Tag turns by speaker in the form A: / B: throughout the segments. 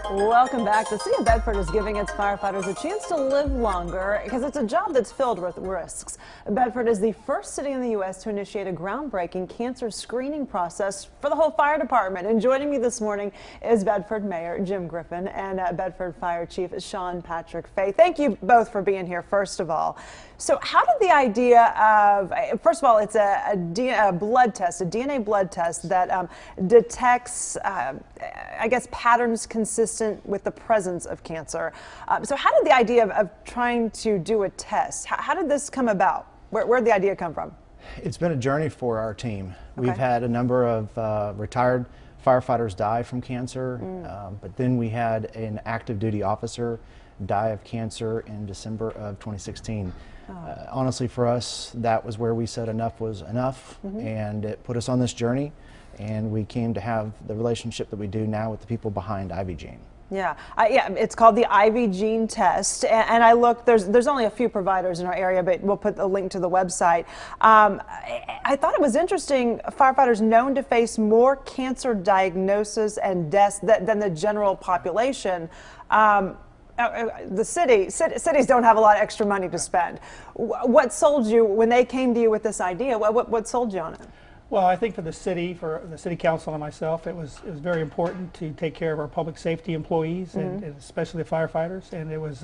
A: Welcome back. The city of Bedford is giving its firefighters a chance to live longer because it's a job that's filled with risks. Bedford is the first city in the U.S. to initiate a groundbreaking cancer screening process for the whole fire department. And joining me this morning is Bedford Mayor Jim Griffin and Bedford Fire Chief Sean Patrick Fay. Thank you both for being here, first of all. So how did the idea of, first of all, it's a blood test, a DNA blood test that detects, I guess, patterns consistent with the presence of cancer. So how did the idea of trying to do a test, how did this come about? Where did the idea come from?
B: It's been a journey for our team.
A: Okay.
B: We've had a number of retired firefighters die from cancer, but then we had an active duty officer die of cancer in December of 2016. Honestly, for us, that was where we said enough was enough, and it put us on this journey, and we came to have the relationship that we do now with the people behind Ivy Gene.
A: Yeah, it's called the Ivy Gene test, and I looked. There's only a few providers in our area, but we'll put a link to the website. I thought it was interesting. Firefighters known to face more cancer diagnoses and deaths than the general population. The cities don't have a lot of extra money to spend. What sold you when they came to you with this idea? What sold you on it?
C: Well, I think for the city council and myself, it was very important to take care of our public safety employees and especially the firefighters. And it was,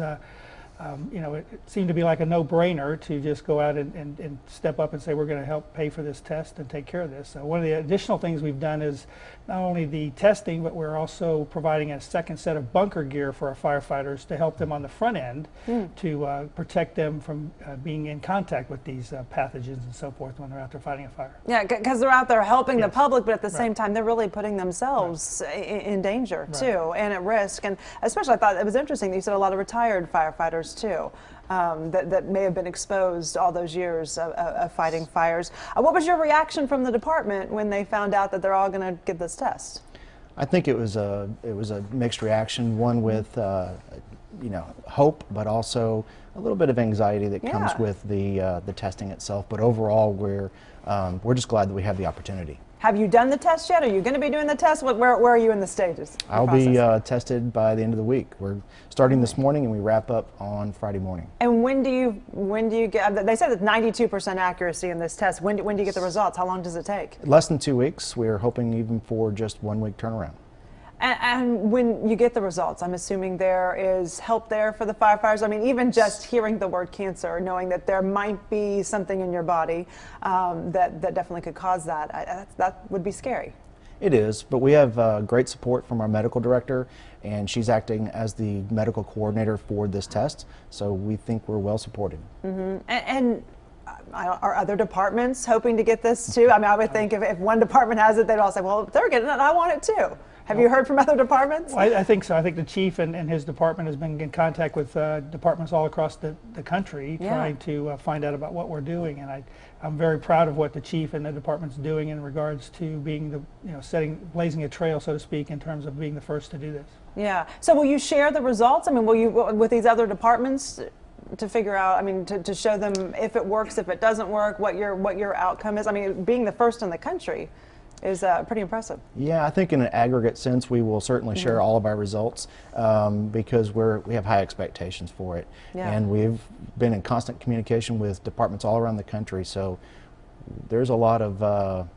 C: you know, it seemed to be like a no-brainer to just go out and step up and say we're going to help pay for this test and take care of this. So one of the additional things we've done is not only the testing, but we're also providing a second set of bunker gear for our firefighters to help them on the front end to protect them from being in contact with these pathogens and so forth when they're out there fighting a fire.
A: Yeah, because they're out there helping the public, but at the same time, they're really putting themselves in danger too, and at risk. And especially, I thought it was interesting that you said a lot of retired firefighters too, that may have been exposed all those years of fighting fires. What was your reaction from the department when they found out that they're all going to get this test?
B: I think it was a mixed reaction, one with you know, hope, but also a little bit of anxiety that comes with the testing itself. But overall, we're just glad that we have the opportunity.
A: Have you done the test yet? Are you going to be doing the test? Where are you in the stages?
B: I'll be tested by the end of the week. We're starting this morning and we wrap up on Friday morning. And
A: when do you get, they said it's 92% accuracy in this test. When do you get the results? How long does it take?
B: Less than 2 weeks. We're hoping even for just 1 week turnaround.
A: And when you get the results, I'm assuming there is help there for the firefighters. I mean, even just hearing the word cancer, knowing that there might be something in your body that definitely could cause that, that would be scary.
B: It is, but we have great support from our medical director, and she's acting as the medical coordinator for this test, so we think we're well supported.
A: And are other departments hoping to get this too? I mean, I would think if one department has it, they'd all say, well, if they're getting it, I want it too. Have you heard from other departments?
C: Well, I think so. I think the chief and his department has been in contact with departments all across the country trying to find out about what we're doing. And I'm very proud of what the chief and the department's doing in regards to being the, you know, blazing a trail, so to speak, in terms of being the first to do this.
A: Yeah. So will you share the results? I mean, will you, with these other departments, to figure out, I mean, to show them if it works, if it doesn't work, what your outcome is? I mean, being the first in the country is pretty impressive.
B: Yeah, I think in an aggregate sense we will certainly share all of our results because we have high expectations for it. And we've been in constant communication with departments all around the country, so there's a lot of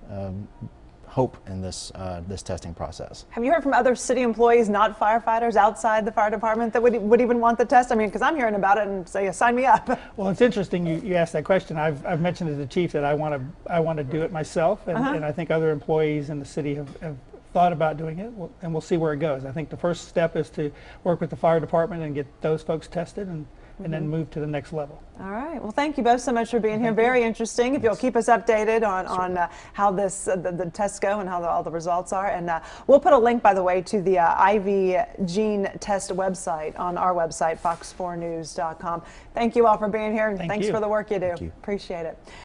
B: hope in this this testing process.
A: Have you heard from other city employees, not firefighters, outside the fire department that would even want the test? I mean, because I'm hearing about it and say, sign me up.
C: Well, it's interesting you asked that question. I've mentioned to the chief that I want to do it myself, and I think other employees in the city have thought about doing it, and we'll see where it goes. I think the first step is to work with the fire department and get those folks tested, and then move to the next level.
A: All right. Well, thank you both so much for being here. Very interesting. If you'll keep us updated on how this the tests go and how all the results are. And we'll put a link, by the way, to the Ivy Gene test website on our website, fox4news.com. Thank you all for being here, and thanks for the work you do. Appreciate it.